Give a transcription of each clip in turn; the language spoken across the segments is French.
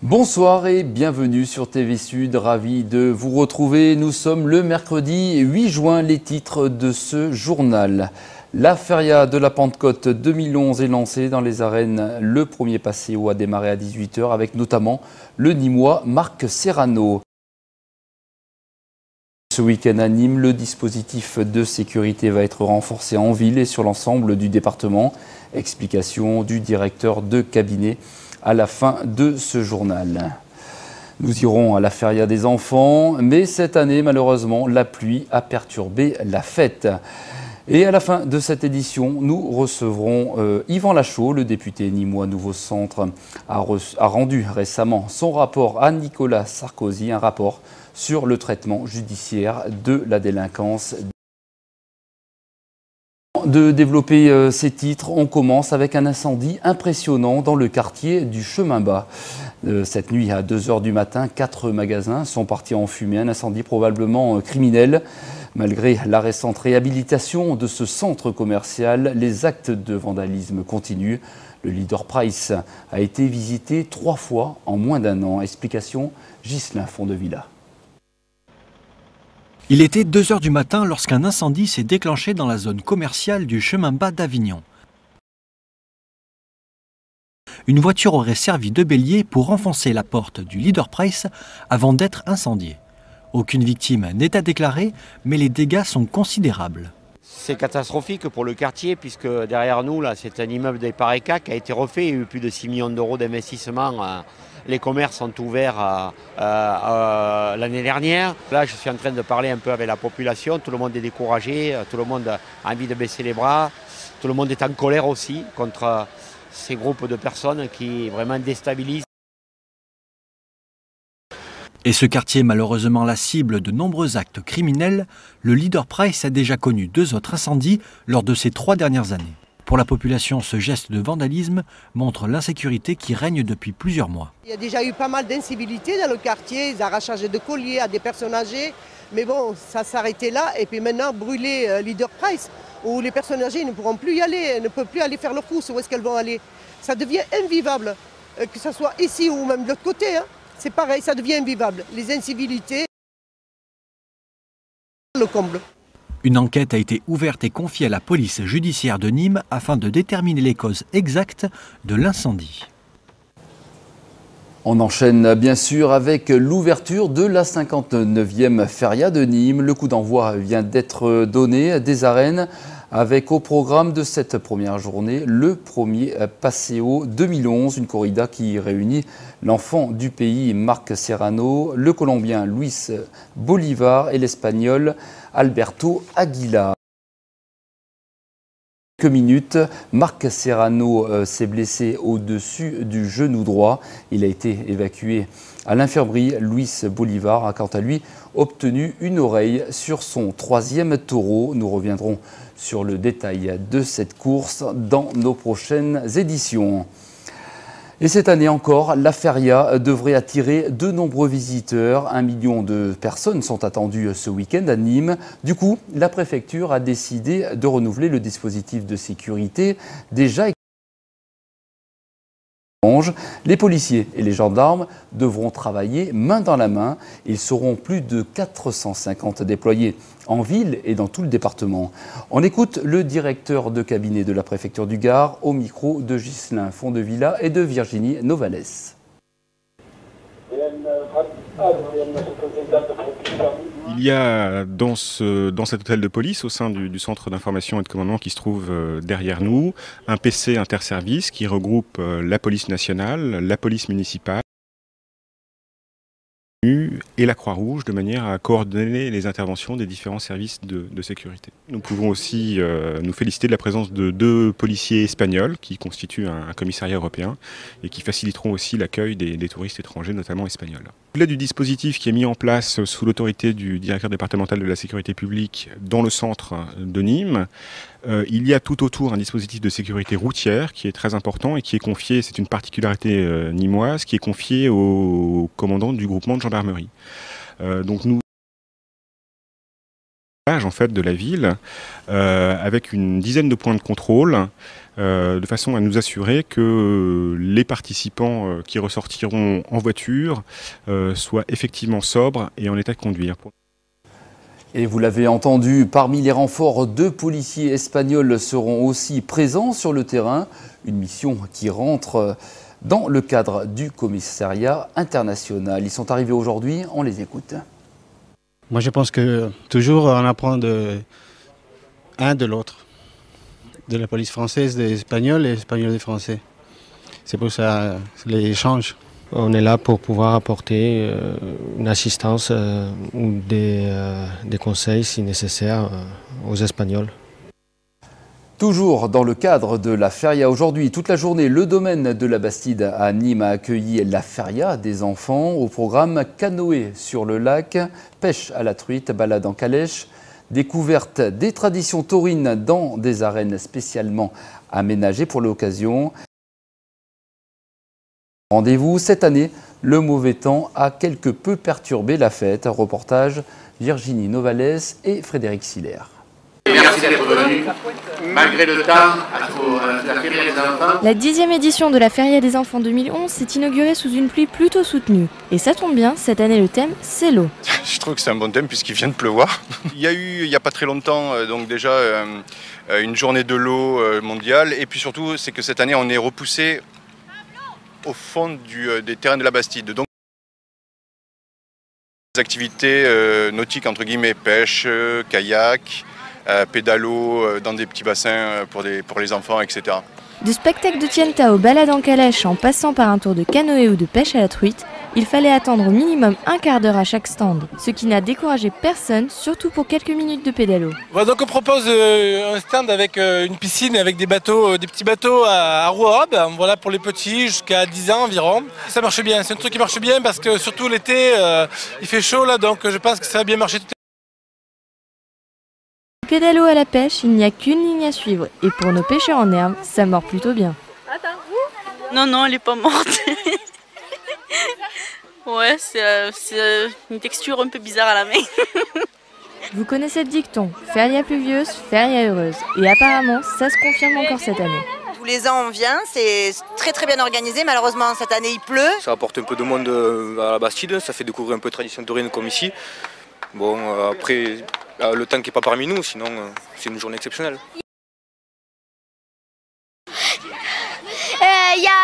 Bonsoir et bienvenue sur TV Sud, ravi de vous retrouver. Nous sommes le mercredi 8 juin, les titres de ce journal. La Feria de la Pentecôte 2011 est lancée dans les arènes. Le premier Passéo a démarré à 18 h avec notamment le Nîmois Marc Serrano. Ce week-end à Nîmes, le dispositif de sécurité va être renforcé en ville et sur l'ensemble du département. Explication du directeur de cabinet à la fin de ce journal. Nous irons à la Feria des enfants, mais cette année, malheureusement, la pluie a perturbé la fête. Et à la fin de cette édition, nous recevrons Yvan Lachaud, le député nîmois Nouveau Centre, a rendu récemment son rapport à Nicolas Sarkozy, un rapport sur le traitement judiciaire de la délinquance. De développer ces titres, on commence avec un incendie impressionnant dans le quartier du Chemin Bas. Cette nuit, à 2 h du matin, 4 magasins sont partis en fumée. Un incendie probablement criminel. Malgré la récente réhabilitation de ce centre commercial, les actes de vandalisme continuent. Le Leader Price a été visité 3 fois en moins d'1 an. Explication, Ghislain Fondevilla. Il était 2 h du matin lorsqu'un incendie s'est déclenché dans la zone commerciale du Chemin Bas d'Avignon. Une voiture aurait servi de bélier pour enfoncer la porte du Leader Price avant d'être incendiée. Aucune victime n'est à déclarer, mais les dégâts sont considérables. C'est catastrophique pour le quartier puisque derrière nous, là, c'est un immeuble des Pareca qui a été refait. Il y a eu plus de 6 millions d'euros d'investissement. Les commerces sont ouverts l'année dernière. Là, je suis en train de parler un peu avec la population. Tout le monde est découragé, tout le monde a envie de baisser les bras. Tout le monde est en colère aussi contre ces groupes de personnes qui vraiment déstabilisent. Et ce quartier, malheureusement la cible de nombreux actes criminels, le Leader Price a déjà connu 2 autres incendies lors de ces 3 dernières années. Pour la population, ce geste de vandalisme montre l'insécurité qui règne depuis plusieurs mois. Il y a déjà eu pas mal d'incivilités dans le quartier, des arrachages de colliers à des personnes âgées. Mais bon, ça s'arrêtait là. Et puis maintenant, brûler Leader Price, où les personnes âgées ne pourront plus y aller, ne peuvent plus aller faire leurs courses. Où est-ce qu'elles vont aller? Ça devient invivable, que ce soit ici ou même de l'autre côté. C'est pareil, ça devient invivable. Les incivilités, le comble. Une enquête a été ouverte et confiée à la police judiciaire de Nîmes afin de déterminer les causes exactes de l'incendie. On enchaîne bien sûr avec l'ouverture de la 59e Feria de Nîmes. Le coup d'envoi vient d'être donné des arènes avec au programme de cette première journée le premier Passéo 2011, une corrida qui réunit l'enfant du pays Marc Serrano, le Colombien Luis Bolivar et l'Espagnol Alberto Aguilar. Quelques minutes, Marc Serrano s'est blessé au-dessus du genou droit. Il a été évacué à l'infirmerie. Luis Bolivar a quant à lui obtenu une oreille sur son 3e taureau. Nous reviendrons sur le détail de cette course dans nos prochaines éditions. Et cette année encore, la Feria devrait attirer de nombreux visiteurs. 1 million de personnes sont attendues ce week-end à Nîmes. Du coup, la préfecture a décidé de renouveler le dispositif de sécurité déjà. Les policiers et les gendarmes devront travailler main dans la main. Ils seront plus de 450 déployés en ville et dans tout le département. On écoute le directeur de cabinet de la préfecture du Gard au micro de Ghislain Fondevilla et de Virginie Novales. Il y a dans cet hôtel de police, au sein du centre d'information et de commandement qui se trouve derrière nous, un PC interservice qui regroupe la police nationale, la police municipale et la Croix-Rouge de manière à coordonner les interventions des différents services de sécurité. Nous pouvons aussi nous féliciter de la présence de 2 policiers espagnols qui constituent un commissariat européen et qui faciliteront aussi l'accueil des touristes étrangers, notamment espagnols. Au-delà du dispositif qui est mis en place sous l'autorité du directeur départemental de la sécurité publique dans le centre de Nîmes, il y a tout autour un dispositif de sécurité routière qui est très important et qui est confié, c'est une particularité nîmoise, qui est confié au commandant du groupement de gendarmerie. Donc nous En fait, de la ville, avec une dizaine de points de contrôle, de façon à nous assurer que les participants qui ressortiront en voiture soient effectivement sobres et en état de conduire. Et vous l'avez entendu, parmi les renforts, 2 policiers espagnols seront aussi présents sur le terrain. Une mission qui rentre dans le cadre du commissariat international. Ils sont arrivés aujourd'hui, on les écoute. Moi je pense que toujours on apprend un de l'autre. De la police française des Espagnols et Espagnols des Français. C'est pour ça les échanges. On est là pour pouvoir apporter une assistance ou des conseils si nécessaire aux Espagnols. Toujours dans le cadre de la feria aujourd'hui, toute la journée, le domaine de la Bastide à Nîmes a accueilli la feria des enfants. Au programme canoë sur le lac, pêche à la truite, balade en calèche, découverte des traditions taurines dans des arènes spécialement aménagées pour l'occasion. Rendez-vous cette année, le mauvais temps a quelque peu perturbé la fête. Reportage Virginie Novales et Frédéric Siller. Merci d'être venu, malgré le temps, à la Feria des enfants. La 10e édition de la Feria des enfants 2011 s'est inaugurée sous une pluie plutôt soutenue. Et ça tombe bien, cette année le thème, c'est l'eau. Je trouve que c'est un bon thème puisqu'il vient de pleuvoir. Il y a eu, il n'y a pas très longtemps, donc déjà une journée de l'eau mondiale. Et puis surtout, c'est que cette année, on est repoussé au fond des terrains de la Bastide. Donc, des activités nautiques, entre guillemets, pêche, kayak, pédalo dans des petits bassins pour les enfants, etc. Du spectacle de tienta aux balades en calèche en passant par un tour de canoë ou de pêche à la truite, il fallait attendre au minimum un quart d'heure à chaque stand, ce qui n'a découragé personne, surtout pour quelques minutes de pédalo. Voilà, donc on propose un stand avec une piscine avec des petits bateaux à roues à hob, voilà, pour les petits jusqu'à 10 ans environ. Ça marche bien, c'est un truc qui marche bien parce que surtout l'été il fait chaud là, donc je pense que ça va bien marcher. Pédalo à la pêche, il n'y a qu'une ligne à suivre, et pour nos pêcheurs en herbe, ça mord plutôt bien. Non, elle n'est pas morte. Ouais, c'est une texture un peu bizarre à la main. Vous connaissez le dicton, feria pluvieuse, feria heureuse, et apparemment, ça se confirme encore cette année. Tous les ans on vient, c'est très très bien organisé, malheureusement cette année il pleut. Ça apporte un peu de monde à la Bastide, ça fait découvrir un peu de tradition taurine comme ici. Bon, après, le temps qui n'est pas parmi nous, sinon c'est une journée exceptionnelle.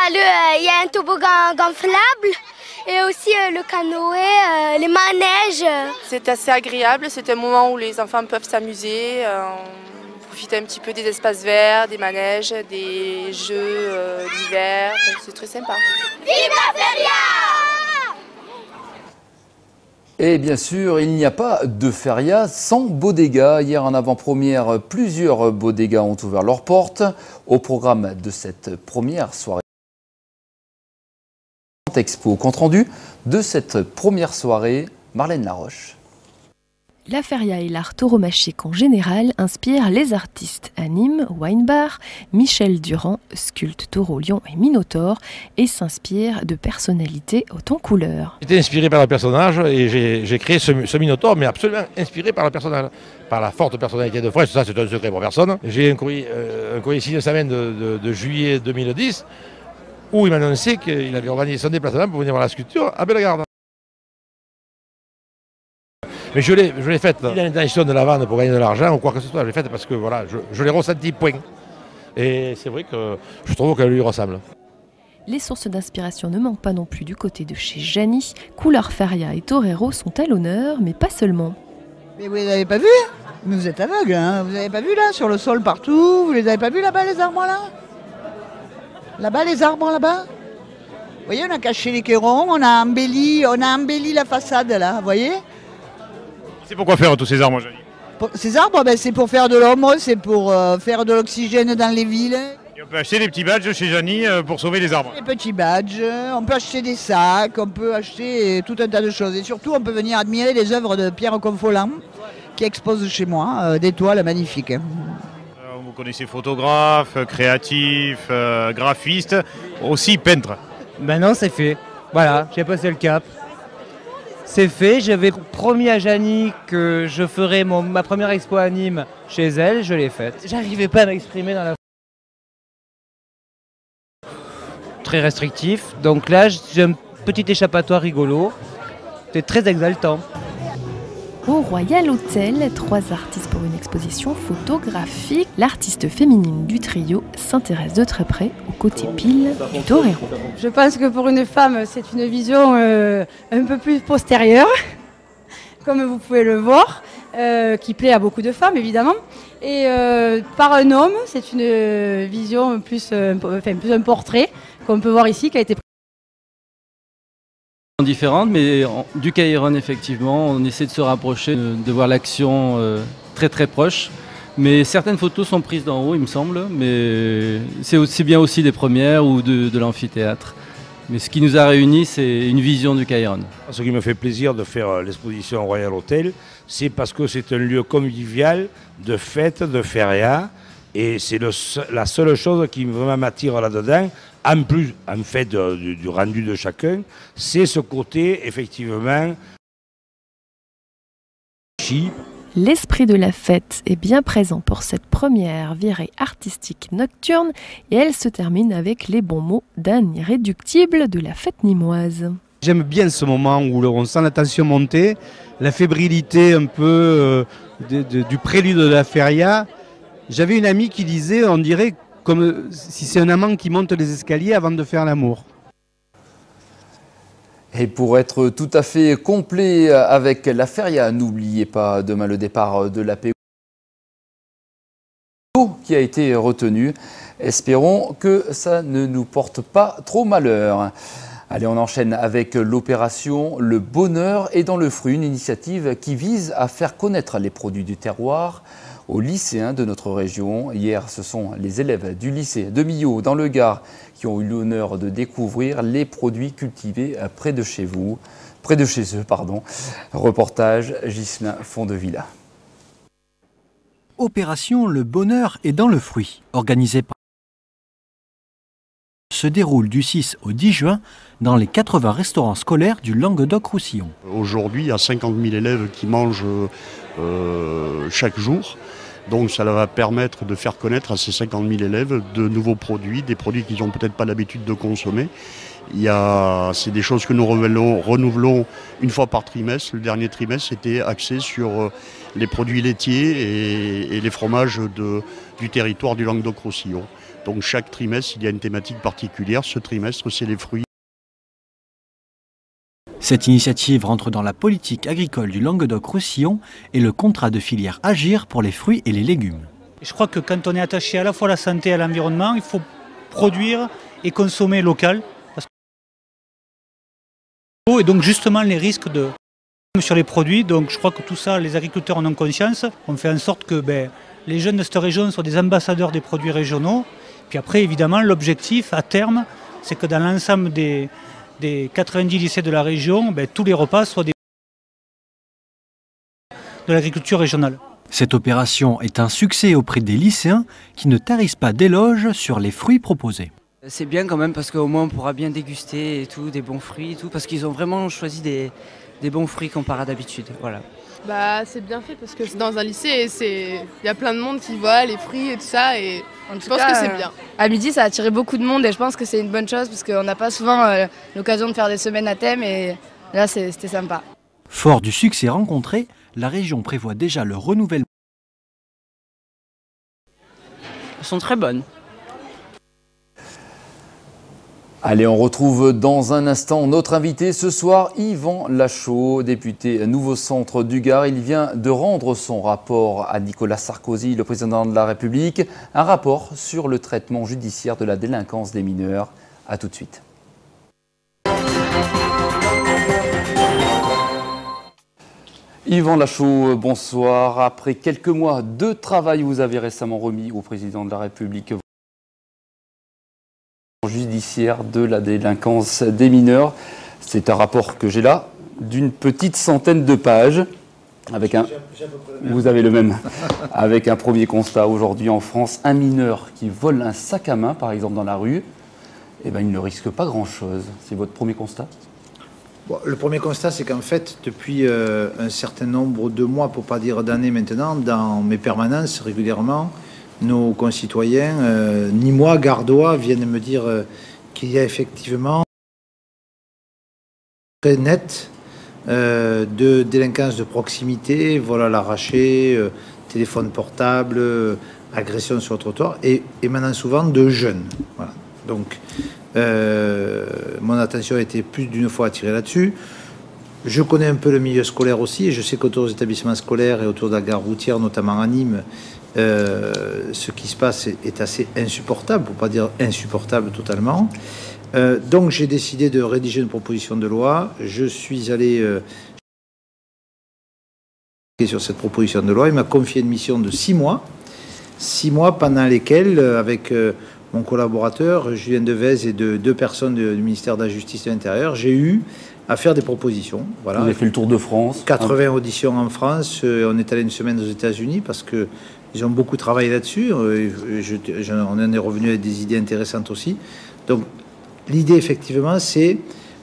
Il y a un toboggan gonflable et aussi le canoë, les manèges. C'est assez agréable, c'est un moment où les enfants peuvent s'amuser, profiter un petit peu des espaces verts, des manèges, des jeux d'hiver, c'est très sympa. Vive la feria! Et bien sûr, il n'y a pas de feria sans bodega. Hier en avant-première, plusieurs bodegas ont ouvert leurs portes. Au programme de cette première soirée Expo, compte rendu de cette première soirée, Marlène Laroche. La feria et l'art tauromachique en général inspirent les artistes. À Nîmes, Wine Bar, Michel Durand sculpte taureau, lion et minotaure et s'inspire de personnalités hautes en couleurs. J'étais inspiré par le personnage et j'ai créé ce minotaure, mais absolument inspiré par le personnage, par la forte personnalité de Fresh. Ça, c'est un secret pour personne. J'ai un courrier signé semaine de juillet 2010 où il m'a annoncé qu'il avait organisé son déplacement pour venir voir la sculpture à Bellegarde. Mais je l'ai faite. Il a l'intention de la vendre pour gagner de l'argent ou quoi que ce soit. Je l'ai faite parce que voilà, je l'ai ressenti, point. Et c'est vrai que je trouve qu'elle lui ressemble. Les sources d'inspiration ne manquent pas non plus du côté de chez Jani. Couleur feria et torero sont à l'honneur, mais pas seulement. Mais vous les avez pas vus? Mais vous êtes aveugle, hein? Vous n'avez pas vu là, sur le sol partout? Vous les avez pas vus là-bas, les arbres là? Là-bas, les arbres là-bas? Vous voyez, on a caché les quérons, on a embelli la façade là, vous voyez? C'est pourquoi faire tous ces arbres, Jani? Ces arbres, c'est pour faire de l'ombre, c'est pour faire de l'oxygène dans les villes. Et on peut acheter des petits badges chez Jani pour sauver les arbres? Des petits badges, on peut acheter des sacs, on peut acheter tout un tas de choses. Et surtout, on peut venir admirer les œuvres de Pierre Confolent qui expose chez moi, des toiles magnifiques. Vous connaissez photographe, créatif, graphiste, aussi peintre? Maintenant c'est fait, voilà, j'ai passé le cap. C'est fait, j'avais promis à Janie que je ferais ma première expo à Nîmes chez elle, je l'ai faite. J'arrivais pas à m'exprimer dans la... Très restrictif, donc là j'ai un petit échappatoire rigolo, c'est très exaltant. Au Royal Hotel, 3 artistes pour une exposition photographique. L'artiste féminine du trio s'intéresse de très près au côté pile du torero. Je pense que pour une femme, c'est une vision un peu plus postérieure, comme vous pouvez le voir, qui plaît à beaucoup de femmes évidemment. Et par un homme, c'est une vision plus un portrait qu'on peut voir ici, qui a été différentes, mais du Caïron effectivement, on essaie de se rapprocher, de voir l'action très très proche. Mais certaines photos sont prises d'en haut, il me semble, mais c'est aussi bien aussi des premières ou de l'amphithéâtre. Mais ce qui nous a réunis, c'est une vision du Caïron. Ce qui me fait plaisir de faire l'exposition au Royal Hotel, c'est parce que c'est un lieu convivial, de fête, de feria, et c'est la seule chose qui vraiment m'attire là-dedans. En plus, en fait, du rendu de chacun, c'est ce côté, effectivement, L'esprit de la fête est bien présent pour cette première virée artistique nocturne et elle se termine avec les bons mots d'un irréductible de la fête nîmoise. J'aime bien ce moment où on sent la tension monter, la fébrilité un peu du prélude de la feria. J'avais une amie qui disait, on dirait comme si c'est un amant qui monte les escaliers avant de faire l'amour. Et pour être tout à fait complet avec la feria, n'oubliez pas demain le départ de l'APO qui a été retenu. Espérons que ça ne nous porte pas trop malheur. Allez, on enchaîne avec l'opération Le Bonheur est dans le fruit, une initiative qui vise à faire connaître les produits du terroir aux lycéens de notre région. Hier, ce sont les élèves du lycée de Millau, dans le Gard, qui ont eu l'honneur de découvrir les produits cultivés près de chez eux. Reportage Ghislain Fondevilla. Opération Le Bonheur est dans le fruit, organisée par se déroule du 6 au 10 juin dans les 80 restaurants scolaires du Languedoc-Roussillon. Aujourd'hui, il y a 50 000 élèves qui mangent chaque jour. Donc ça va permettre de faire connaître à ces 50 000 élèves de nouveaux produits, des produits qu'ils n'ont peut-être pas l'habitude de consommer. C'est des choses que nous renouvelons une fois par trimestre. Le dernier trimestre était axé sur les produits laitiers et les fromages du territoire du Languedoc-Roussillon. Donc chaque trimestre, il y a une thématique particulière. Ce trimestre, c'est les fruits. Cette initiative rentre dans la politique agricole du Languedoc-Roussillon et le contrat de filière Agir pour les fruits et les légumes. Je crois que quand on est attaché à la fois à la santé et à l'environnement, il faut produire et consommer local. Et donc justement les risques sur les produits, donc je crois que tout ça, les agriculteurs en ont conscience. On fait en sorte que les jeunes de cette région soient des ambassadeurs des produits régionaux. Puis après, évidemment, l'objectif à terme, c'est que dans l'ensemble des 90 lycées de la région, tous les repas soient de l'agriculture régionale. Cette opération est un succès auprès des lycéens qui ne tarissent pas d'éloges sur les fruits proposés. C'est bien quand même parce qu'au moins on pourra bien déguster et tout, des bons fruits et tout, parce qu'ils ont vraiment choisi des bons fruits comparés à d'habitude. Voilà. C'est bien fait parce que dans un lycée, il y a plein de monde qui voit les fruits et tout ça et je pense que c'est bien. À midi, ça a attiré beaucoup de monde et je pense que c'est une bonne chose parce qu'on n'a pas souvent l'occasion de faire des semaines à thème et là, c'était sympa. Fort du succès rencontré, la région prévoit déjà le renouvellement. Elles sont très bonnes. Allez, on retrouve dans un instant notre invité ce soir, Yvan Lachaud, député Nouveau Centre du Gard. Il vient de rendre son rapport à Nicolas Sarkozy, le président de la République, un rapport sur le traitement judiciaire de la délinquance des mineurs. A tout de suite. Yvan Lachaud, bonsoir. Après quelques mois de travail, vous avez récemment remis au président de la République judiciaire de la délinquance des mineurs. C'est un rapport que j'ai là, d'une petite centaine de pages, avec vous avez le même, avec un premier constat. Aujourd'hui en France, un mineur qui vole un sac à main, par exemple dans la rue, il ne risque pas grand-chose. C'est votre premier constat ? Bon, le premier constat, c'est qu'en fait, depuis un certain nombre de mois, pour pas dire d'années maintenant, dans mes permanences, régulièrement, nos concitoyens, ni moi, gardois, viennent me dire qu'il y a effectivement très net de délinquance de proximité, vol à l'arraché, téléphone portable, agression sur le trottoir, et émanant souvent de jeunes. Voilà. Donc, mon attention a été plus d'une fois attirée là-dessus. Je connais un peu le milieu scolaire aussi, et je sais qu'autour des établissements scolaires et autour de la gare routière, notamment à Nîmes, ce qui se passe est assez insupportable, pour ne pas dire insupportable totalement. Donc j'ai décidé de rédiger une proposition de loi. Je suis allé sur cette proposition de loi. Il m'a confié une mission de 6 mois. 6 mois pendant lesquels, avec mon collaborateur Julien Devez et 2 personnes du ministère de la Justice et de l'Intérieur, j'ai eu à faire des propositions. Voilà. Vous avez fait le tour de France. 80 auditions en France. On est allé une semaine aux États-Unis parce qu'ils ont beaucoup travaillé là-dessus. On en est revenu avec des idées intéressantes aussi. Donc, l'idée, effectivement, c'est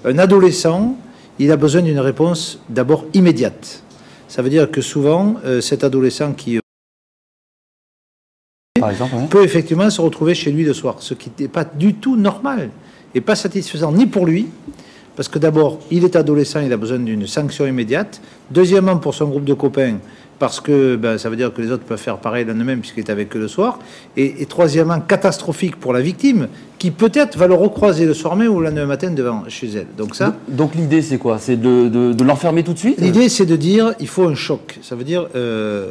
un adolescent, il a besoin d'une réponse d'abord immédiate. Ça veut dire que souvent, cet adolescent qui par exemple, oui, peut effectivement se retrouver chez lui le soir, ce qui n'est pas du tout normal et pas satisfaisant ni pour lui, parce que d'abord, il est adolescent, il a besoin d'une sanction immédiate. Deuxièmement, pour son groupe de copains, parce que ça veut dire que les autres peuvent faire pareil le lendemain puisqu'il est avec eux le soir. Et troisièmement, catastrophique pour la victime, qui peut-être va le recroiser le soir même ou le lendemain matin devant chez elle. Donc ça. Donc l'idée, c'est quoi? C'est de l'enfermer tout de suite? L'idée, c'est de dire, il faut un choc. Ça veut dire,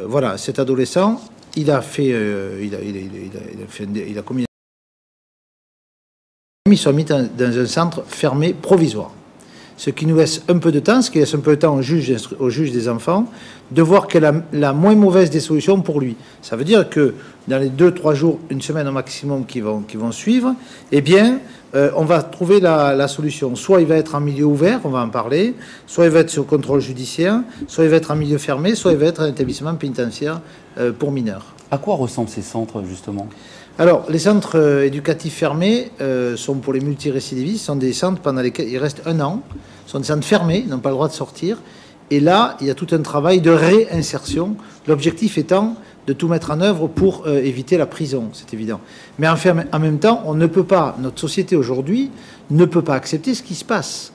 voilà, cet adolescent, il a fait, il a commis. Ils sont mis dans un centre fermé provisoire. Ce qui nous laisse un peu de temps, ce qui laisse un peu de temps au juge des enfants, de voir quelle est la moins mauvaise des solutions pour lui. Ça veut dire que dans les 2-3 jours, une semaine au maximum qui vont suivre, eh bien, on va trouver la solution. Soit il va être en milieu ouvert, on va en parler, soit il va être sous contrôle judiciaire, soit il va être en milieu fermé, soit il va être un établissement pénitentiaire pour mineurs. À quoi ressemblent ces centres, justement? Alors, les centres éducatifs fermés sont pour les multirécidivistes, sont des centres pendant lesquels ils restent 1 an, sont des centres fermés, ils n'ont pas le droit de sortir. Et là, il y a tout un travail de réinsertion, l'objectif étant de tout mettre en œuvre pour éviter la prison, c'est évident. Mais en même temps, on ne peut pas, notre société aujourd'hui ne peut pas accepter ce qui se passe.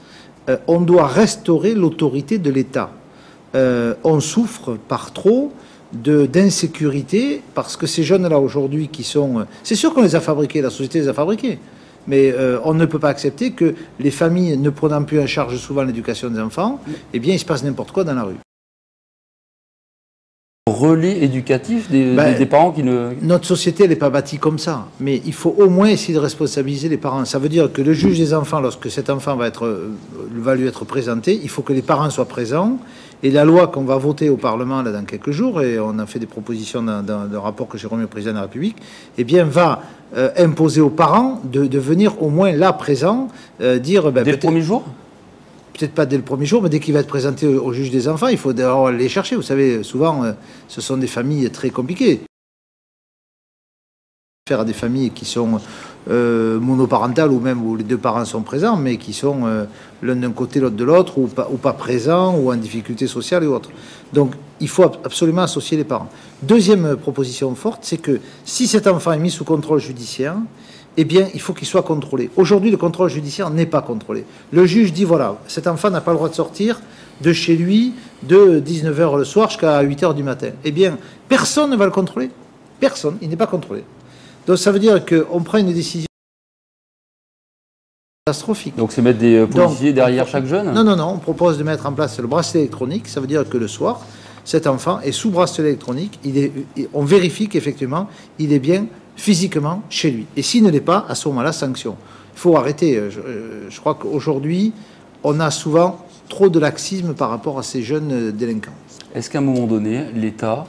On doit restaurer l'autorité de l'État. On souffre par trop d'insécurité, parce que ces jeunes-là aujourd'hui qui sont... c'est sûr qu'on les a fabriqués, la société les a fabriqués, mais on ne peut pas accepter que les familles ne prenant plus en charge souvent l'éducation des enfants, eh bien il se passe n'importe quoi dans la rue. Relais éducatif des parents qui ne... Notre société, elle n'est pas bâtie comme ça, mais il faut au moins essayer de responsabiliser les parents. Ça veut dire que le juge des enfants, lorsque cet enfant va lui être présenté, il faut que les parents soient présents. Et la loi qu'on va voter au Parlement là, dans quelques jours, et on a fait des propositions dans un rapport que j'ai remis au président de la République, eh bien, va imposer aux parents de venir au moins là présent, dire... dès le premier jour? Peut-être pas dès le premier jour, mais dès qu'il va être présenté au juge des enfants, il faut d'abord les chercher. Vous savez, souvent, ce sont des familles très compliquées. Faire à des familles qui sont monoparentales ou même où les 2 parents sont présents, mais qui sont l'un d'un côté, l'autre de l'autre, ou pas présents, ou en difficulté sociale et autres. Donc, il faut absolument associer les parents. Deuxième proposition forte, c'est que si cet enfant est mis sous contrôle judiciaire, eh bien, il faut qu'il soit contrôlé. Aujourd'hui, le contrôle judiciaire n'est pas contrôlé. Le juge dit, voilà, cet enfant n'a pas le droit de sortir de chez lui de 19h le soir jusqu'à 8h du matin. Eh bien, personne ne va le contrôler. Personne, il n'est pas contrôlé. Donc, ça veut dire qu'on prend une décision catastrophique. Donc, c'est mettre des policiers derrière chaque jeune? Non, non, non, on propose de mettre en place le bracelet électronique. Ça veut dire que le soir, cet enfant est sous bracelet électronique. On vérifie qu'effectivement, il est bien physiquement chez lui. Et s'il ne l'est pas, à ce moment-là, sanction. Il faut arrêter. Je crois qu'aujourd'hui, on a souvent trop de laxisme par rapport à ces jeunes délinquants. Est-ce qu'à un moment donné, l'État,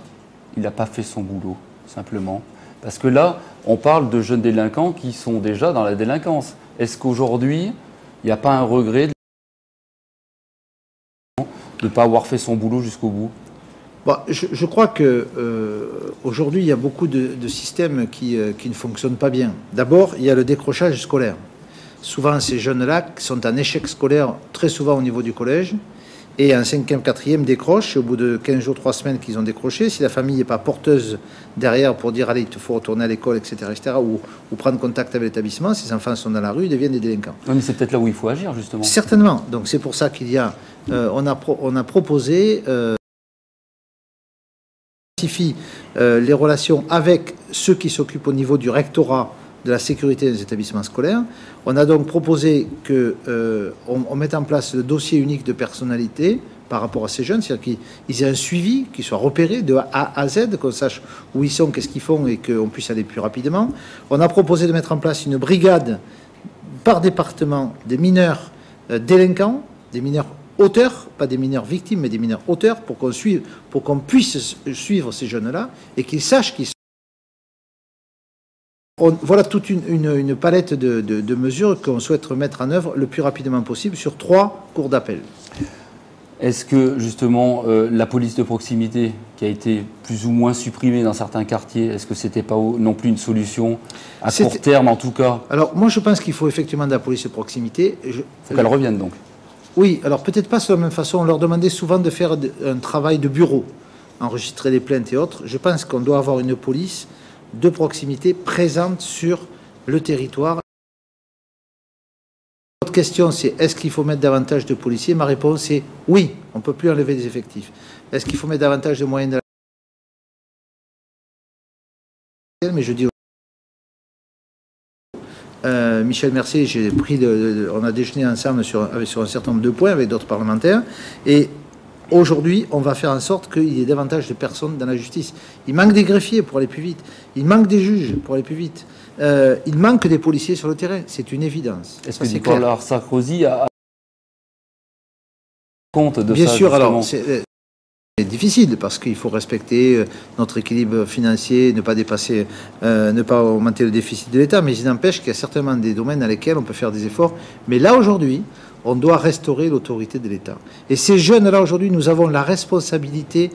il n'a pas fait son boulot, simplement? Parce que là, on parle de jeunes délinquants qui sont déjà dans la délinquance. Est-ce qu'aujourd'hui, il n'y a pas un regret de ne pas avoir fait son boulot jusqu'au bout? Je crois qu'aujourd'hui, il y a beaucoup de systèmes qui ne fonctionnent pas bien. D'abord, il y a le décrochage scolaire. souvent ces jeunes-là sont en échec scolaire très souvent au niveau du collège, et en 5e, 4e décrochent, et au bout de 15 jours, 3 semaines qu'ils ont décroché, si la famille n'est pas porteuse derrière pour dire allez, il te faut retourner à l'école, etc., ou prendre contact avec l'établissement, ces enfants sont dans la rue, ils deviennent des délinquants. Oui, mais c'est peut-être là où il faut agir, justement. Certainement. Donc c'est pour ça qu'il y a, on a proposé les relations avec ceux qui s'occupent au niveau du rectorat de la sécurité des établissements scolaires. On a donc proposé qu'on mette en place le dossier unique de personnalité par rapport à ces jeunes, c'est-à-dire qu'ils aient un suivi, qu'ils soient repérés de A à Z, qu'on sache où ils sont, qu'est-ce qu'ils font et qu'on puisse aller plus rapidement. On a proposé de mettre en place une brigade par département des mineurs délinquants, des mineurs auteurs, pas des mineurs victimes, mais des mineurs auteurs, pour qu'on puisse suivre ces jeunes-là et qu'ils sachent qu'ils sont. Voilà toute une palette de mesures qu'on souhaite mettre en œuvre le plus rapidement possible sur 3 cours d'appel. Est-ce que, justement, la police de proximité, qui a été plus ou moins supprimée dans certains quartiers, est-ce que ce n'était pas non plus une solution, à court terme en tout cas? Alors, moi, je pense qu'il faut effectivement de la police de proximité. Il faut qu'elle revienne, donc. Oui, alors peut-être pas de la même façon. On leur demandait souvent de faire un travail de bureau, enregistrer les plaintes et autres. Je pense qu'on doit avoir une police de proximité présente sur le territoire. L'autre question, c'est est-ce qu'il faut mettre davantage de policiers? Ma réponse est oui, on ne peut plus enlever des effectifs. Est-ce qu'il faut mettre davantage de moyens de la... Mais je dis Michel Mercier, on a déjeuné ensemble sur un certain nombre de points avec d'autres parlementaires, et aujourd'hui, on va faire en sorte qu'il y ait davantage de personnes dans la justice. Il manque des greffiers pour aller plus vite. Il manque des juges pour aller plus vite. Il manque des policiers sur le terrain. C'est une évidence. Est-ce que Nicolas Sarkozy a compte de ça? Bien sûr, alors c'est difficile parce qu'il faut respecter notre équilibre financier, ne pas dépasser, ne pas augmenter le déficit de l'État, mais il n'empêche qu'il y a certainement des domaines dans lesquels on peut faire des efforts. Mais là, aujourd'hui, on doit restaurer l'autorité de l'État. Et ces jeunes-là, aujourd'hui, nous avons la responsabilité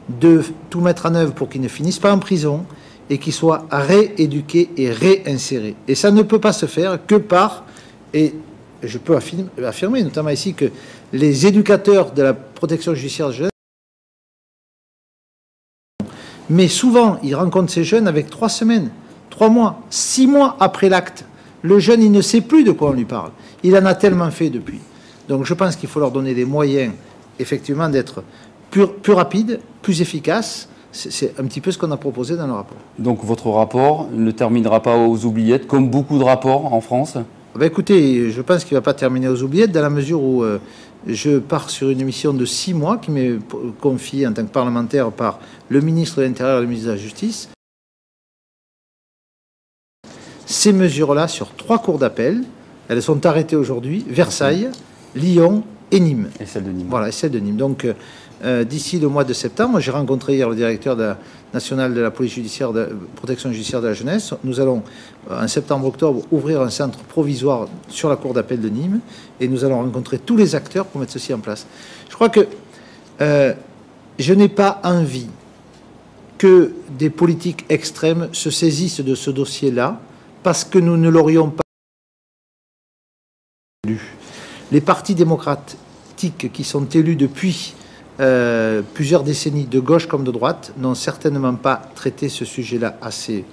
de tout mettre en œuvre pour qu'ils ne finissent pas en prison et qu'ils soient rééduqués et réinsérés. Et ça ne peut pas se faire que par, et je peux affirmer notamment ici, que les éducateurs de la protection judiciaire de jeunesse, mais souvent, ils rencontrent ces jeunes avec 3 semaines, 3 mois, 6 mois après l'acte. Le jeune, il ne sait plus de quoi on lui parle. Il en a tellement fait depuis. Donc je pense qu'il faut leur donner les moyens, effectivement, d'être plus rapides, plus efficaces. C'est un petit peu ce qu'on a proposé dans le rapport. Donc votre rapport ne terminera pas aux oubliettes, comme beaucoup de rapports en France? Ben écoutez, je pense qu'il ne va pas terminer aux oubliettes, dans la mesure où je pars sur une mission de 6 mois qui m'est confiée en tant que parlementaire par le ministre de l'Intérieur et le ministre de la Justice. Ces mesures-là, sur 3 cours d'appel, elles sont arrêtées aujourd'hui, Versailles, Lyon et Nîmes. Et celle de Nîmes. Voilà, et celle de Nîmes. Donc, d'ici le mois de septembre, j'ai rencontré hier le directeur national de la police judiciaire, de protection judiciaire de la jeunesse. Nous allons, en septembre-octobre, ouvrir un centre provisoire sur la cour d'appel de Nîmes et nous allons rencontrer tous les acteurs pour mettre ceci en place. Je crois que je n'ai pas envie que des politiques extrêmes se saisissent de ce dossier-là parce que nous ne l'aurions pas lu. Les partis démocratiques qui sont élus depuis plusieurs décennies, de gauche comme de droite, n'ont certainement pas traité ce sujet-là assez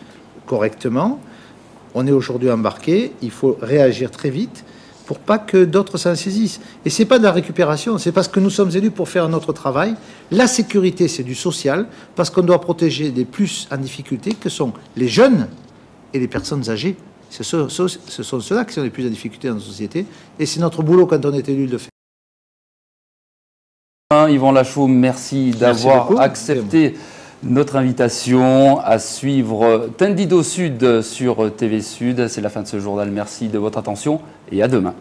correctement. On est aujourd'hui embarqué, il faut réagir très vite pour pas que d'autres s'en saisissent. Et ce n'est pas de la récupération, c'est parce que nous sommes élus pour faire notre travail. La sécurité, c'est du social, parce qu'on doit protéger les plus en difficulté, que sont les jeunes et les personnes âgées. Ce sont ceux-là qui sont les plus en difficulté dans la société, et c'est notre boulot quand on est élu de le faire. Yvan Lachaume, merci d'avoir accepté notre invitation à suivre Tendido Sud sur TV Sud. C'est la fin de ce journal. Merci de votre attention et à demain.